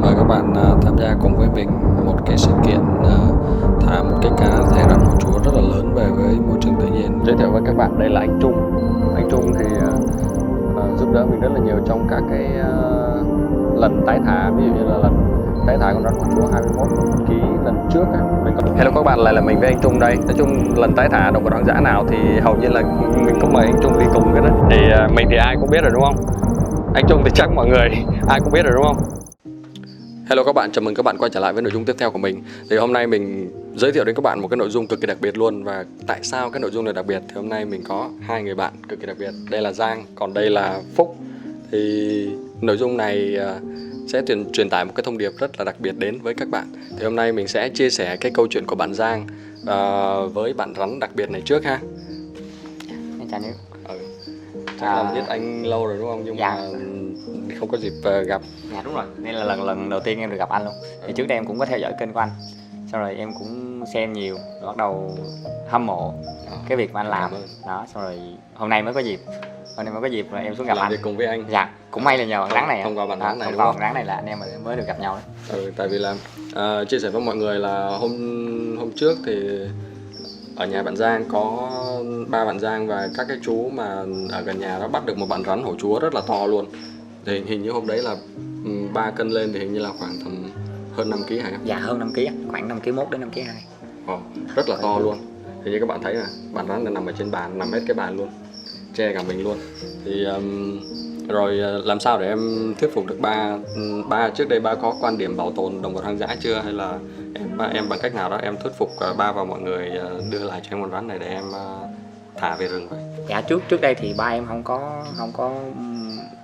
Mời các bạn tham gia cùng với mình một cái sự kiện thả một cái cá thể rắn hổ chúa rất là lớn về với môi trường tự nhiên. Giới thiệu với các bạn, đây là anh Trung. Anh Trung thì giúp đỡ mình rất là nhiều trong các cái lần tái thả, ví dụ như là lần tái thả con rắn hổ chúa 21 kg lần trước á. Hello các bạn, lại là mình với anh Trung đây. Nói chung lần tái thả động vật hoang dã nào thì hầu như là mình cũng mời anh Trung đi cùng cái đó. Thì mình thì ai cũng biết rồi đúng không? Anh Trung thì chắc mọi người ai cũng biết rồi đúng không? Hello các bạn, chào mừng các bạn quay trở lại với nội dung tiếp theo của mình. Thì hôm nay mình giới thiệu đến các bạn một cái nội dung cực kỳ đặc biệt luôn. Và tại sao cái nội dung này đặc biệt? Thì hôm nay mình có hai người bạn cực kỳ đặc biệt. Đây là Giang, còn đây là Phúc. Thì nội dung này sẽ truyền tải một cái thông điệp rất là đặc biệt đến với các bạn. Thì hôm nay mình sẽ chia sẻ cái câu chuyện của bạn Giang với bạn rắn đặc biệt này trước ha. Em chào Nick. Chắc là biết anh lâu rồi đúng không? Nhưng mà không có dịp gặp. Dạ đúng rồi, đây là lần đầu tiên em được gặp anh luôn. Thì trước đây em cũng có theo dõi kênh của anh, sau rồi em cũng xem nhiều, rồi bắt đầu hâm mộ cái việc mà anh làm đó. Xong rồi hôm nay mới có dịp là em xuống gặp làm anh. việc cùng với anh. Dạ, cũng may là nhờ bạn rắn này. Thông qua bạn rắn này thông đúng qua không? bạn rắn này là anh em mới được gặp nhau đấy. Tại vì là chia sẻ với mọi người là hôm trước thì ở nhà bạn Giang có ba bạn Giang và các cái chú mà ở gần nhà đó bắt được một bạn rắn hổ chúa rất là to luôn. Thì hình như hôm đấy là 3 cân lên thì hình như là khoảng tầm hơn 5 kg hả? Dạ hơn 5 kg, khoảng 5 kg 1 đến 5 kg 2. Rất là to luôn. Thì như các bạn thấy là bạn rắn đã nằm ở trên bàn, nằm hết cái bàn luôn, che cả mình luôn. Thì rồi làm sao để em thuyết phục được ba trước đây ba có quan điểm bảo tồn động vật hoang dã chưa, hay là em bằng cách nào đó em thuyết phục ba và mọi người đưa lại cho em con rắn này để em thả về rừng vậy? Dạ trước đây thì ba em không có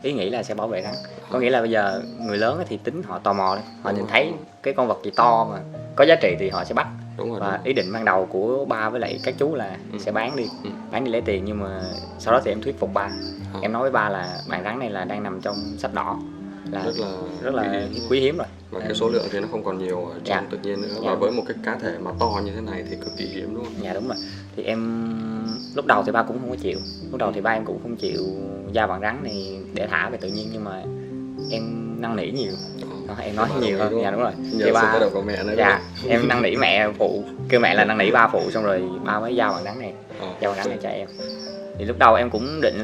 ý nghĩ là sẽ bảo vệ rắn. Có nghĩa là bây giờ người lớn thì tính họ tò mò đấy, họ nhìn thấy cái con vật gì to mà có giá trị thì họ sẽ bắt. Và ý định ban đầu của ba với lại các chú là sẽ bán đi lấy tiền, nhưng mà sau đó thì em thuyết phục ba. Em nói với ba là bạn rắn này là đang nằm trong sách đỏ, là rất là quý hiếm rồi, và cái số lượng thì nó không còn nhiều ở trong tự nhiên nữa. Và với một cái cá thể mà to như thế này thì cực kỳ hiếm đúng không? Dạ đúng rồi. Thì em lúc đầu thì ba cũng không có chịu, lúc đầu thì ba em cũng không chịu giao bạn rắn này để thả về tự nhiên, nhưng mà em năn nỉ nhiều. Em nói nhiều hơn. Dạ đúng rồi. Nhờ sự tác động của mẹ nữa. Dạ, em năn nỉ mẹ phụ, kêu mẹ là năn nỉ ba phụ, xong rồi ba mới giao bạn rắn này, giao bạn rắn này cho em. Thì lúc đầu em cũng định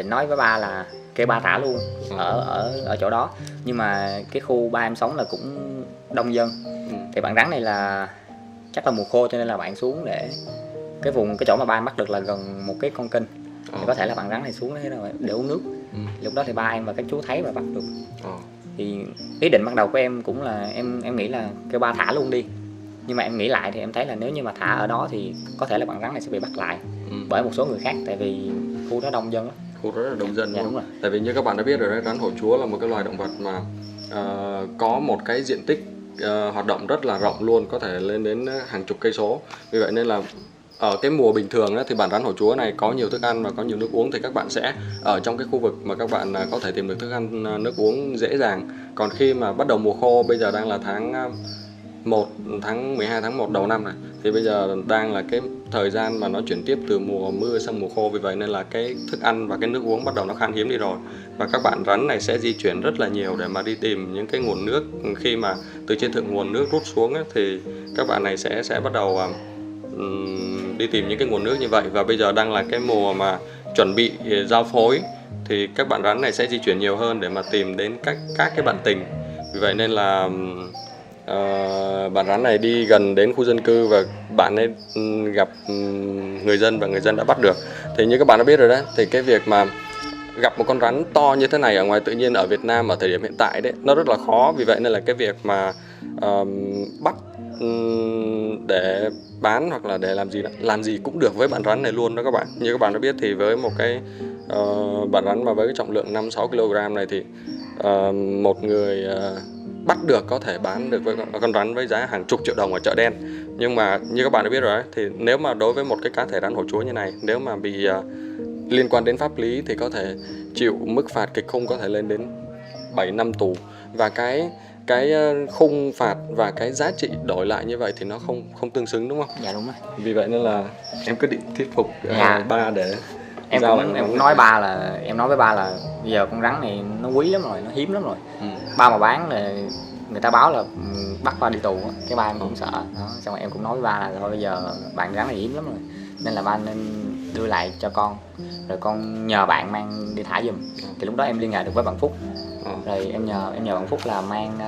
nói với ba là kêu ba thả luôn ở chỗ đó, nhưng mà cái khu ba em sống là cũng đông dân. Thì bạn rắn này là chắc là mùa khô, cho nên là bạn xuống để cái chỗ mà ba em bắt được là gần một cái con kênh. Thì có thể là bạn rắn này xuống đấy để uống nước. Lúc đó thì ba em và các chú thấy và bắt được. Thì ý định ban đầu của em cũng là em nghĩ là kêu ba thả luôn đi, nhưng mà em nghĩ lại thì em thấy là nếu như mà thả ở đó thì có thể là bạn rắn này sẽ bị bắt lại bởi một số người khác, tại vì khu đó đông dân lắm. Khu đó rất là đông dân. Dạ, đúng rồi. Tại vì như các bạn đã biết rồi đấy, rắn hổ chúa là một cái loài động vật mà có một cái diện tích hoạt động rất là rộng luôn, có thể lên đến hàng chục cây số. Vì vậy nên là ở cái mùa bình thường thì bạn rắn hổ chúa này có nhiều thức ăn và có nhiều nước uống, thì các bạn sẽ ở trong cái khu vực mà các bạn có thể tìm được thức ăn, nước uống dễ dàng. Còn khi mà bắt đầu mùa khô, bây giờ đang là tháng 12 tháng 1 đầu năm này, thì bây giờ đang là cái thời gian mà nó chuyển tiếp từ mùa mưa sang mùa khô. Vì vậy nên là cái thức ăn và cái nước uống bắt đầu nó khan hiếm đi rồi, và các bạn rắn này sẽ di chuyển rất là nhiều để mà đi tìm những cái nguồn nước. Khi mà từ trên thượng nguồn nước rút xuống thì các bạn này sẽ bắt đầu đi tìm những cái nguồn nước như vậy. Và bây giờ đang là cái mùa mà chuẩn bị giao phối, thì các bạn rắn này sẽ di chuyển nhiều hơn để mà tìm đến các cái bạn tình. Vì vậy nên là bạn rắn này đi gần đến khu dân cư và bạn ấy gặp người dân và người dân đã bắt được. Thì như các bạn đã biết rồi đấy, thì cái việc mà gặp một con rắn to như thế này ở ngoài tự nhiên ở Việt Nam ở thời điểm hiện tại đấy, nó rất là khó. Vì vậy nên là cái việc mà bắt để bán hoặc là để làm gì cũng được với bạn rắn này luôn đó các bạn. Như các bạn đã biết thì với một cái bạn rắn mà với cái trọng lượng 5-6 kg này thì một người bắt được có thể bán được với con rắn với giá hàng chục triệu đồng ở chợ đen. Nhưng mà như các bạn đã biết rồi ấy, thì nếu mà đối với một cái cá thể rắn hổ chúa như này, nếu mà bị liên quan đến pháp lý thì có thể chịu mức phạt kịch khung, có thể lên đến 7 năm tù. Và cái khung phạt và cái giá trị đổi lại như vậy thì nó không tương xứng đúng không? Dạ đúng rồi. Vì vậy nên là em quyết định thuyết phục ba để em cũng nói ba là em nói với ba là bây giờ con rắn này nó quý lắm rồi, nó hiếm lắm rồi. Ba mà bán là người ta báo là bắt ba đi tù á, cái ba em cũng sợ đó. Xong rồi em cũng nói với ba là thôi bây giờ bạn rắn này hiếm lắm rồi nên là ba nên đưa lại cho con, rồi con nhờ bạn mang đi thả giùm. Thì lúc đó em liên hệ được với bạn Phúc, rồi em nhờ bạn Phúc là mang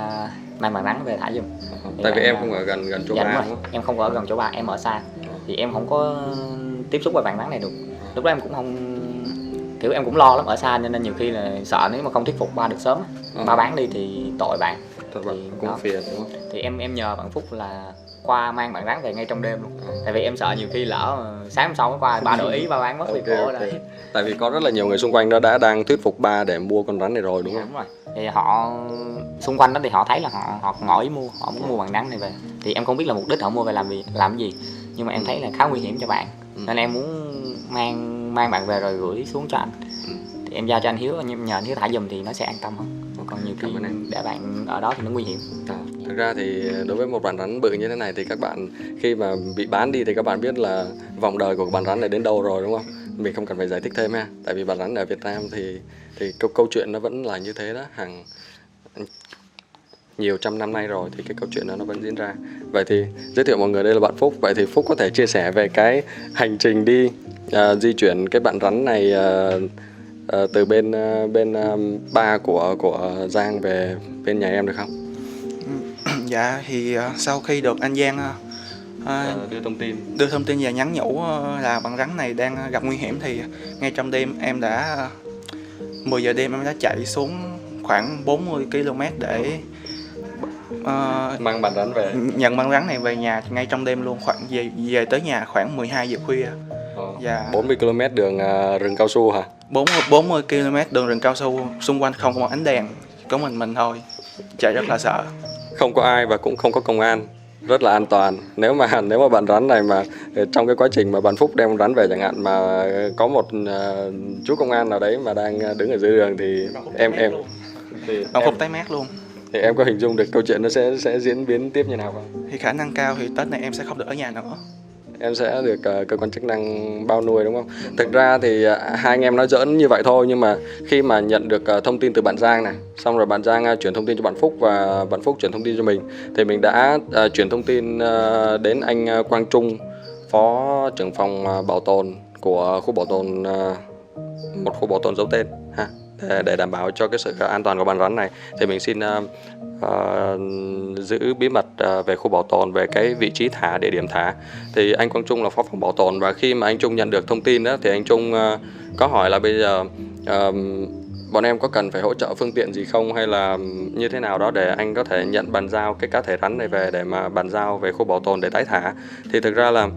bạn rắn về thả giùm. Tại vì em không ở gần chỗ ba đúng không? Em không ở gần chỗ ba, em ở xa thì em không có tiếp xúc với bạn rắn này được. Lúc đó em cũng không, kiểu em cũng lo lắm, ở xa nên nhiều khi là sợ nếu mà không thuyết phục ba được sớm, ba bán đi thì tội bạn. Thật thì cũng phiền đúng không? Thì em nhờ bạn Phúc là qua mang bạn rắn về ngay trong đêm luôn. Tại vì em sợ nhiều khi lỡ sáng hôm sau mới qua ba đổi ý ba bán mất thì khổ đấy. Tại vì có rất là nhiều người xung quanh đó đang thuyết phục ba để mua con rắn này rồi đúng không? Đúng rồi. Thì họ xung quanh đó thì họ thấy là họ ngỏ ý mua, họ muốn mua bạn rắn này về. Thì em không biết là mục đích họ mua về làm gì, nhưng mà em thấy là khá nguy hiểm cho bạn, nên em muốn mang bạn về rồi gửi xuống cho anh. Thì em giao cho anh Hiếu, nhờ anh Hiếu thả giùm thì nó sẽ an tâm hơn. Còn nhiều khi để bạn ở đó thì nó nguy hiểm. Thực ra thì đối với một bạn rắn bự như thế này thì các bạn khi mà bị bán đi thì các bạn biết là vòng đời của bạn rắn này đến đâu rồi đúng không? Mình không cần phải giải thích thêm ha. Tại vì bạn rắn ở Việt Nam thì câu chuyện nó vẫn là như thế đó, hàng nhiều trăm năm nay rồi thì cái câu chuyện đó nó vẫn diễn ra. Vậy thì giới thiệu mọi người, đây là bạn Phúc. Vậy thì Phúc có thể chia sẻ về cái hành trình đi di chuyển cái bạn rắn này từ bên ba của Giang về bên nhà em được không? Dạ thì sau khi được anh Giang đưa thông tin và nhắn nhủ là bạn rắn này đang gặp nguy hiểm thì ngay trong đêm em đã 10 giờ đêm em đã chạy xuống khoảng 40 km để mang bạn rắn về, nhận bạn rắn này về nhà ngay trong đêm luôn, khoảng về tới nhà khoảng 12 giờ khuya. Dạ. 40 km đường rừng cao su hả? 40 km đường rừng cao su, xung quanh không có một ánh đèn, có mình thôi, chạy rất là sợ. Không có ai và cũng không có công an, rất là an toàn. Nếu mà bạn rắn này mà trong cái quá trình mà bạn Phúc đem rắn về chẳng hạn mà có một chú công an nào đấy mà đang đứng ở dưới đường thì bạn Phúc tái mét luôn. Thì em có hình dung được câu chuyện nó sẽ diễn biến tiếp như nào không? Thì khả năng cao thì Tết này em sẽ không được ở nhà nữa. Em sẽ được cơ quan chức năng bao nuôi đúng không? Thực ra thì hai anh em nói giỡn như vậy thôi, nhưng mà khi mà nhận được thông tin từ bạn Giang này, xong rồi bạn Giang chuyển thông tin cho bạn Phúc và bạn Phúc chuyển thông tin cho mình, thì mình đã chuyển thông tin đến anh Quang Trung, phó trưởng phòng bảo tồn của khu bảo tồn, một khu bảo tồn giấu tên ha, để đảm bảo cho cái sự an toàn của bạn rắn này. Thì mình xin giữ bí mật về khu bảo tồn, về cái vị trí thả, địa điểm thả. Thì anh Quang Trung là phó phòng bảo tồn, và khi mà anh Trung nhận được thông tin đó thì anh Trung có hỏi là bây giờ bọn em có cần phải hỗ trợ phương tiện gì không, hay là như thế nào đó để anh có thể nhận bàn giao cái cá thể rắn này về để mà bàn giao về khu bảo tồn để tái thả. Thì thực ra là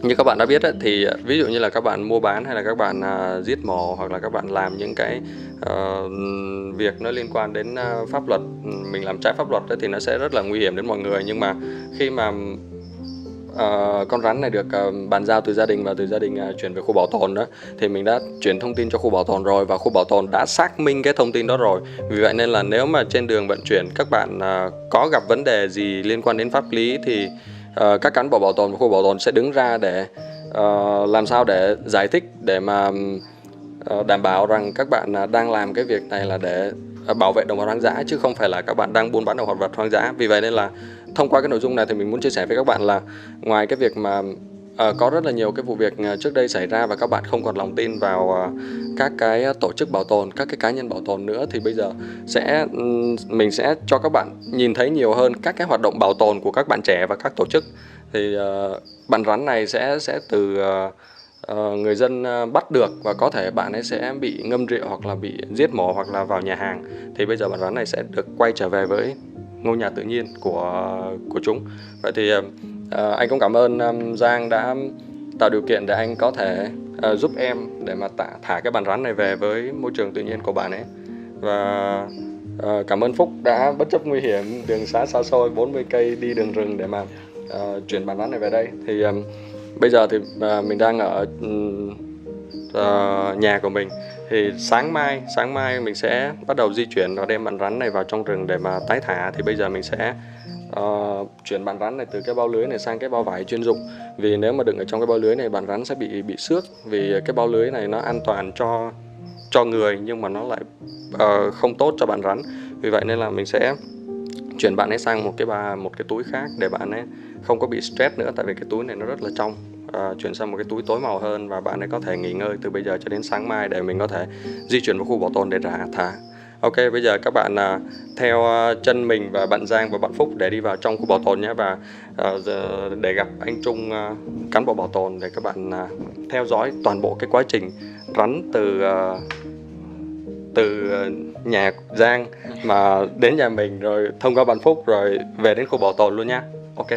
như các bạn đã biết ấy, thì ví dụ như là các bạn mua bán hay là các bạn giết mổ hoặc là các bạn làm những cái việc nó liên quan đến pháp luật, mình làm trái pháp luật ấy, thì nó sẽ rất là nguy hiểm đến mọi người. Nhưng mà khi mà con rắn này được bàn giao từ gia đình và từ gia đình chuyển về khu bảo tồn đó, thì mình đã chuyển thông tin cho khu bảo tồn rồi và khu bảo tồn đã xác minh cái thông tin đó rồi. Vì vậy nên là nếu mà trên đường vận chuyển các bạn có gặp vấn đề gì liên quan đến pháp lý thì các cán bộ bảo tồn và khu bảo tồn sẽ đứng ra để làm sao để giải thích, để mà đảm bảo rằng các bạn đang làm cái việc này là để bảo vệ động vật hoang dã, chứ không phải là các bạn đang buôn bán động vật hoang dã. Vì vậy nên là thông qua cái nội dung này thì mình muốn chia sẻ với các bạn là ngoài cái việc mà có rất là nhiều cái vụ việc trước đây xảy ra và các bạn không còn lòng tin vào các cái tổ chức bảo tồn, các cái cá nhân bảo tồn nữa, thì bây giờ mình sẽ cho các bạn nhìn thấy nhiều hơn các cái hoạt động bảo tồn của các bạn trẻ và các tổ chức. Thì bạn rắn này sẽ từ người dân bắt được, và có thể bạn ấy sẽ bị ngâm rượu hoặc là bị giết mổ hoặc là vào nhà hàng. Thì bây giờ bạn rắn này sẽ được quay trở về với ngôi nhà tự nhiên của chúng. Vậy thì anh cũng cảm ơn Giang đã tạo điều kiện để anh có thể giúp em để mà thả cái bạn rắn này về với môi trường tự nhiên của bạn ấy. Và cảm ơn Phúc đã bất chấp nguy hiểm, đường xá xa xôi 40 cây đi đường rừng để mà chuyển bạn rắn này về đây. Thì bây giờ thì mình đang ở nhà của mình. Thì sáng mai mình sẽ bắt đầu di chuyển và đem bạn rắn này vào trong rừng để mà tái thả. Thì bây giờ mình sẽ chuyển bạn rắn này từ cái bao lưới này sang cái bao vải chuyên dụng. Vì nếu mà đựng ở trong cái bao lưới này, bạn rắn sẽ bị xước, vì cái bao lưới này nó an toàn cho người nhưng mà nó lại không tốt cho bạn rắn. Vì vậy nên là mình sẽ chuyển bạn ấy sang một cái túi khác để bạn ấy không có bị stress nữa, tại vì cái túi này nó rất là trong. Chuyển sang một cái túi tối màu hơn và bạn ấy có thể nghỉ ngơi từ bây giờ cho đến sáng mai để mình có thể di chuyển vào khu bảo tồn để thả. Ok, bây giờ các bạn theo chân mình và bạn Giang và bạn Phúc để đi vào trong khu bảo tồn nhé, và để gặp anh Trung, cán bộ bảo tồn, để các bạn theo dõi toàn bộ cái quá trình rắn từ nhà Giang mà đến nhà mình, rồi thông qua bạn Phúc, rồi về đến khu bảo tồn luôn nha. Ok.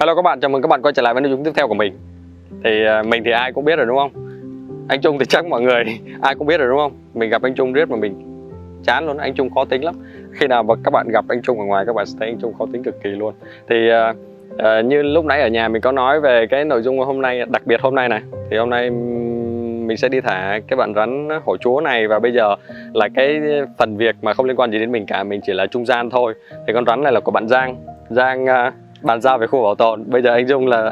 Hello các bạn, chào mừng các bạn quay trở lại với nội dung tiếp theo của mình. Mình thì ai cũng biết rồi đúng không? Anh Trung thì chắc mọi người ai cũng biết rồi đúng không? Mình gặp anh Trung riết mà mình chán luôn, anh Trung khó tính lắm. Khi nào mà các bạn gặp anh Trung ở ngoài các bạn sẽ thấy anh Trung khó tính cực kỳ luôn. Như lúc nãy ở nhà mình có nói về cái nội dung hôm nay, đặc biệt hôm nay này. Thì hôm nay mình sẽ đi thả cái bạn rắn hổ chúa này, và bây giờ là cái phần việc mà không liên quan gì đến mình cả, mình chỉ là trung gian thôi. Thì con rắn này là của bạn Giang bàn giao về khu bảo tồn. Bây giờ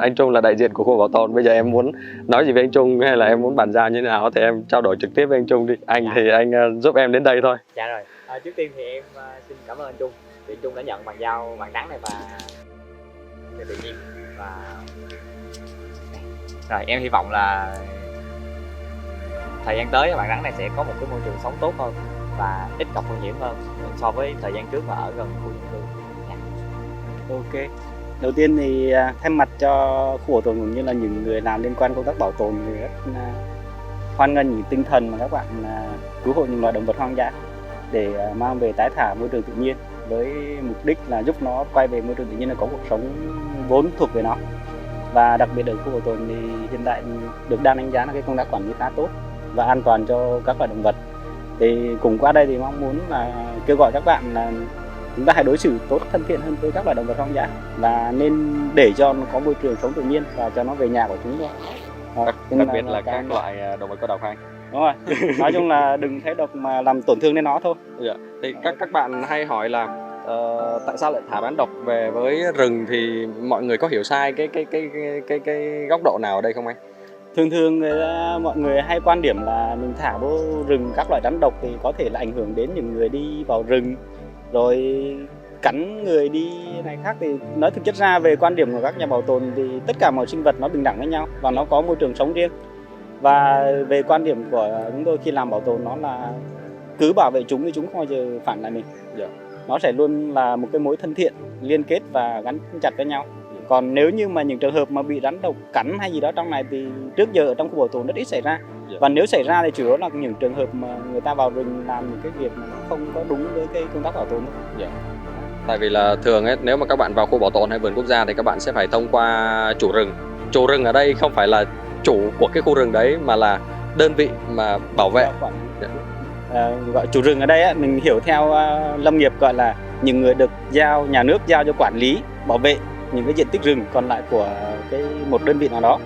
anh Trung là đại diện của khu bảo tồn. Bây giờ em muốn nói gì với anh Trung hay là em muốn bàn giao như thế nào thì em trao đổi trực tiếp với anh Trung đi. Thì anh giúp em đến đây thôi. Dạ rồi. Trước tiên thì em xin cảm ơn anh Trung. Thì anh Trung đã nhận bàn giao bạn rắn này và tự nhiên và rồi em hy vọng là thời gian tới bạn rắn này sẽ có một cái môi trường sống tốt hơn và ít gặp nguy hiểm hơn so với thời gian trước mà ở gần khu dân cư. Ok. Đầu tiên thì thay mặt cho khu bảo tồn cũng như là những người làm liên quan công tác bảo tồn thì rất hoan nghênh những tinh thần mà các bạn cứu hộ những loài động vật hoang dã để mang về tái thả môi trường tự nhiên, với mục đích là giúp nó quay về môi trường tự nhiên, là có cuộc sống vốn thuộc về nó. Và đặc biệt ở khu bảo tồn thì hiện tại đang đánh giá là cái công tác quản lý khá tốt và an toàn cho các loài động vật. Thì cùng qua đây thì mong muốn là kêu gọi các bạn là chúng ta hãy đối xử tốt, thân thiện hơn với các loài động vật hoang dã và nên để cho nó có môi trường sống tự nhiên và cho nó về nhà của chúng thôi. Đặc biệt là các loại động vật có độc hay. Đúng rồi. Nói chung là đừng thấy độc mà làm tổn thương đến nó thôi. Dạ. Thì các bạn hay hỏi là tại sao lại thả rắn độc về với rừng, thì mọi người có hiểu sai cái góc độ nào ở đây không anh? Thường mọi người hay quan điểm là mình thả vô rừng các loại rắn độc thì có thể là ảnh hưởng đến những người đi vào rừng, rồi cắn người đi này khác. Thì nói thực chất ra về quan điểm của các nhà bảo tồn thì tất cả mọi sinh vật nó bình đẳng với nhau và nó có môi trường sống riêng. Và về quan điểm của chúng tôi khi làm bảo tồn nó là cứ bảo vệ chúng thì chúng không bao giờ phản lại mình. Nó sẽ luôn là một cái mối thân thiện, liên kết và gắn chặt với nhau. Còn nếu như mà những trường hợp mà bị rắn độc cắn hay gì đó trong này thì trước giờ ở trong khu bảo tồn rất ít xảy ra. Và nếu xảy ra thì chủ yếu là những trường hợp mà người ta vào rừng làm những cái việc mà nó không có đúng với cái công tác bảo tồn thôi. Tại vì là thường ấy, nếu mà các bạn vào khu bảo tồn hay vườn quốc gia thì các bạn sẽ phải thông qua chủ rừng. Chủ rừng ở đây không phải là chủ của cái khu rừng đấy mà là đơn vị mà bảo vệ. Gọi chủ rừng ở đây á, mình hiểu theo lâm nghiệp gọi là những người được nhà nước giao cho quản lý, bảo vệ những cái diện tích rừng còn lại của một đơn vị nào đó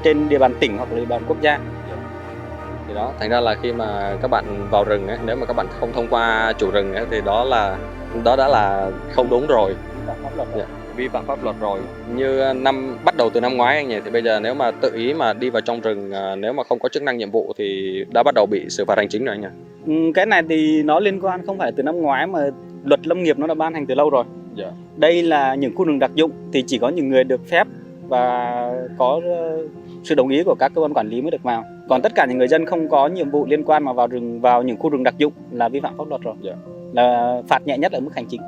trên địa bàn tỉnh hoặc là địa bàn quốc gia. Thì đó, thành ra là khi mà các bạn vào rừng ấy, nếu mà các bạn không thông qua chủ rừng ấy, thì đó đã là không đúng rồi, vi phạm pháp luật rồi. Như bắt đầu từ năm ngoái anh nhỉ, thì bây giờ nếu mà tự ý mà đi vào trong rừng, nếu mà không có chức năng nhiệm vụ thì đã bắt đầu bị xử phạt hành chính rồi anh nhỉ? Cái này thì nó liên quan không phải từ năm ngoái mà luật lâm nghiệp nó đã ban hành từ lâu rồi. Đây là những khu rừng đặc dụng thì chỉ có những người được phép và có sự đồng ý của các cơ quan quản lý mới được vào. Còn tất cả những người dân không có nhiệm vụ liên quan mà vào những khu rừng đặc dụng là vi phạm pháp luật rồi. Là phạt nhẹ nhất ở mức hành chính.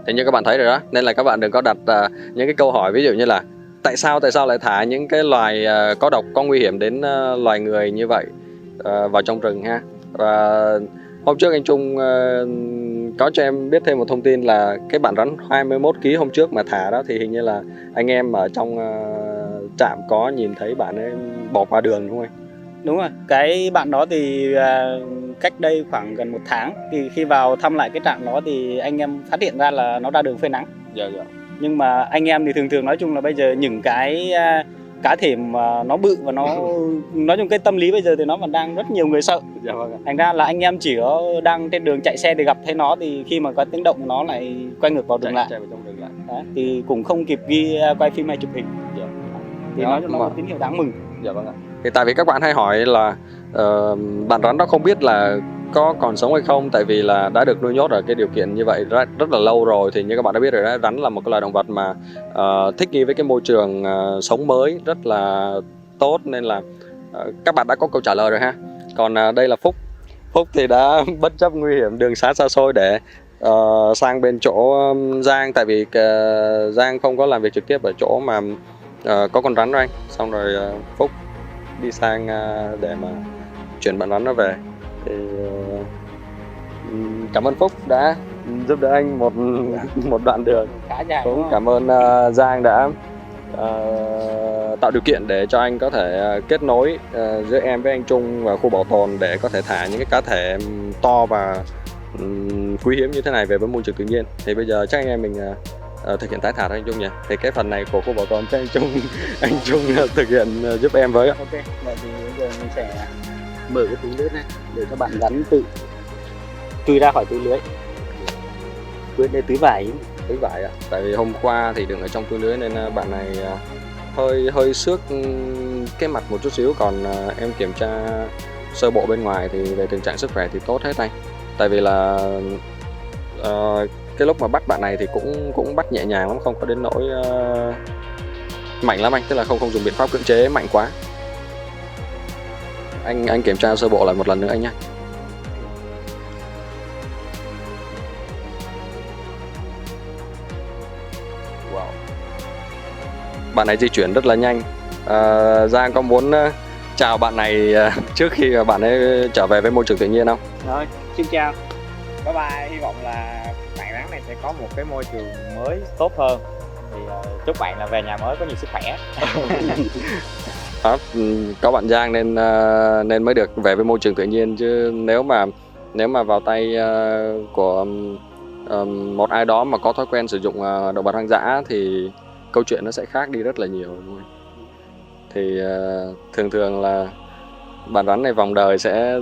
Thì như các bạn thấy rồi đó, nên là các bạn đừng có đặt những cái câu hỏi ví dụ như là tại sao lại thả những cái loài có độc, có nguy hiểm đến loài người như vậy vào trong rừng ha. Và hôm trước anh Trung có cho em biết thêm một thông tin là cái bạn rắn 21 kg hôm trước mà thả đó thì hình như là anh em ở trong trạm có nhìn thấy bạn ấy bỏ qua đường đúng không anh? Đúng rồi, cái bạn đó thì cách đây khoảng gần 1 tháng thì khi vào thăm lại cái trạm đó thì anh em phát hiện ra là nó ra đường phơi nắng. Dạ. Nhưng mà anh em thì thường nói chung là bây giờ những cái cá thể mà nó bự và nó nói chung cái tâm lý bây giờ thì nó vẫn đang rất nhiều người sợ. Dạ vâng ạ. Thành ra là anh em chỉ có đang trên đường chạy xe thì gặp thấy nó, thì khi mà có tiếng động nó lại quay ngược vào đường lại. Chạy vào trong rừng lại. Đấy, thì cũng không kịp ghi quay phim hay chụp hình. Dạ. Thì Đó, nói cho nó mà- một tín hiệu đáng mừng. Dạ vâng ạ. Thì tại vì các bạn hay hỏi là bạn rắn đó không biết là có còn sống hay không, tại vì là đã được nuôi nhốt ở cái điều kiện như vậy rất là lâu rồi. Thì như các bạn đã biết rồi đó, rắn là một cái loài động vật mà thích nghi với cái môi trường sống mới rất là tốt, nên là các bạn đã có câu trả lời rồi ha. Còn đây là Phúc thì đã bất chấp nguy hiểm đường xá xa xôi để sang bên chỗ Giang, tại vì Giang không có làm việc trực tiếp ở chỗ mà có con rắn đó anh. Xong rồi Phúc đi sang để mà chuyển bạn rắn nó về. Thì cảm ơn Phúc đã giúp đỡ anh một đoạn đường. Khá dài. Cũng cảm ơn Giang đã tạo điều kiện để cho anh có thể kết nối giữa em với anh Trung và khu bảo tồn để có thể thả những cái cá thể to và quý hiếm như thế này về với môi trường tự nhiên. Thì bây giờ chắc anh em mình thực hiện tái thả thôi anh Trung nhỉ. Thì cái phần này của khu bảo tồn cho anh Trung thực hiện giúp em với. Ok, vậy thì bây giờ mình sẽ mở cái túi lưới này để cho bạn rắn tự chui ra khỏi túi lưới. Quên đây túi vải. Túi vải ạ. Tại vì hôm qua thì đựng ở trong túi lưới nên bạn này hơi xước cái mặt một chút xíu. Còn em kiểm tra sơ bộ bên ngoài thì về tình trạng sức khỏe thì tốt hết anh. Tại vì là cái lúc mà bắt bạn này thì cũng bắt nhẹ nhàng lắm, không có đến nỗi mạnh lắm anh, tức là không dùng biện pháp cưỡng chế mạnh quá. Anh kiểm tra sơ bộ lại một lần nữa anh nhé. Wow. Bạn này di chuyển rất là nhanh. Giang có muốn chào bạn này trước khi bạn ấy trở về với môi trường tự nhiên không? Rồi, xin chào. Bye bye, hy vọng là bạn rắn này sẽ có một cái môi trường mới tốt hơn. Thì chúc bạn là về nhà mới có nhiều sức khỏe. Đó, có bạn Giang nên mới được về với môi trường tự nhiên, chứ nếu mà vào tay của một ai đó mà có thói quen sử dụng động vật hoang dã thì câu chuyện nó sẽ khác đi rất là nhiều. Thì thường là bạn rắn này vòng đời sẽ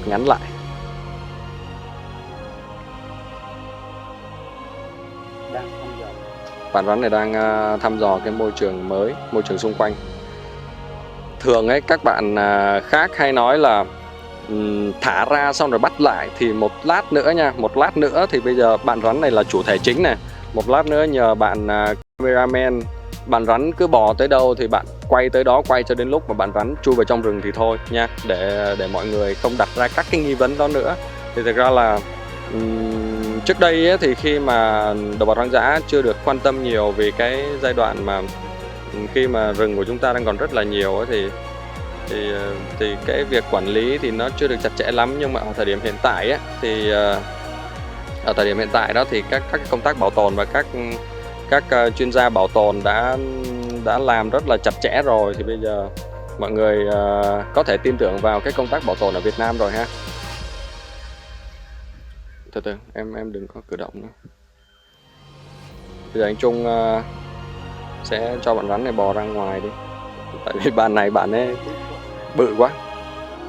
ngắn lại. Đang thăm dò. Bạn rắn này đang thăm dò cái môi trường mới, môi trường xung quanh. Thường ấy các bạn khác hay nói là thả ra xong rồi bắt lại, thì một lát nữa thì bây giờ bạn rắn này là chủ thể chính này. Một lát nữa nhờ bạn cameraman, bạn rắn cứ bò tới đâu thì bạn quay tới đó, quay cho đến lúc mà bạn rắn chui vào trong rừng thì thôi nha, để mọi người không đặt ra các cái nghi vấn đó nữa. Thì thực ra là trước đây ấy, thì khi mà động vật hoang dã chưa được quan tâm nhiều vì cái giai đoạn mà khi mà rừng của chúng ta đang còn rất là nhiều ấy, thì cái việc quản lý thì nó chưa được chặt chẽ lắm. Nhưng mà ở thời điểm hiện tại ấy, thì ở thời điểm hiện tại đó thì các công tác bảo tồn và các chuyên gia bảo tồn đã làm rất là chặt chẽ rồi. Thì bây giờ mọi người có thể tin tưởng vào cái công tác bảo tồn ở Việt Nam rồi ha. Từ từ, em đừng có cử động nữa. Bây giờ anh Trung sẽ cho bạn rắn này bò ra ngoài đi. Tại vì bạn ấy bự quá.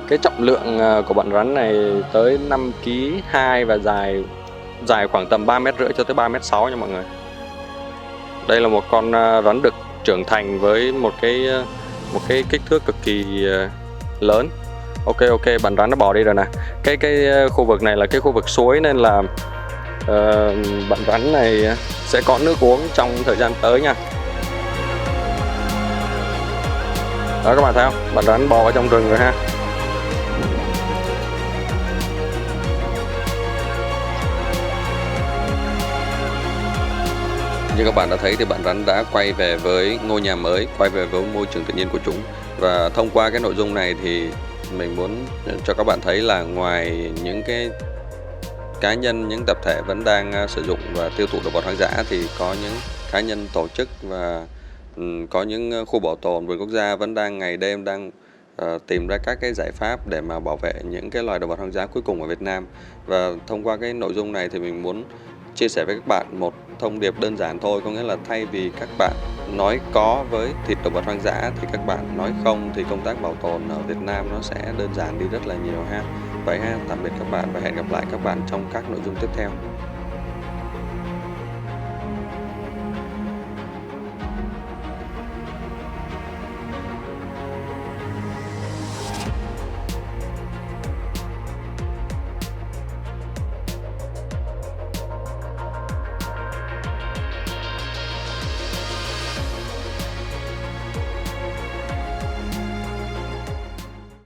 Cái trọng lượng của bạn rắn này tới 5,2 kg và dài khoảng tầm 3,5 m cho tới 3,6 m nha mọi người. Đây là một con rắn đực trưởng thành với một cái kích thước cực kỳ lớn. Ok, bạn rắn nó bò đi rồi nè. Cái khu vực này là cái khu vực suối nên là bạn rắn này sẽ có nước uống trong thời gian tới nha. Đó các bạn thấy không? Bạn rắn bò vào trong rừng rồi ha. Như các bạn đã thấy thì bạn rắn đã quay về với ngôi nhà mới, quay về với môi trường tự nhiên của chúng. Và thông qua cái nội dung này thì mình muốn cho các bạn thấy là ngoài những cái cá nhân, những tập thể vẫn đang sử dụng và tiêu thụ động vật hoang dã, thì có những cá nhân, tổ chức và có những khu bảo tồn vườn quốc gia vẫn đang ngày đêm đang tìm ra các cái giải pháp để mà bảo vệ những cái loài động vật hoang dã cuối cùng ở Việt Nam. Và thông qua cái nội dung này thì mình muốn chia sẻ với các bạn một thông điệp đơn giản thôi, có nghĩa là thay vì các bạn nói có với thịt động vật hoang dã thì các bạn nói không, thì công tác bảo tồn ở Việt Nam nó sẽ đơn giản đi rất là nhiều ha. Vậy ha, tạm biệt các bạn và hẹn gặp lại các bạn trong các nội dung tiếp theo.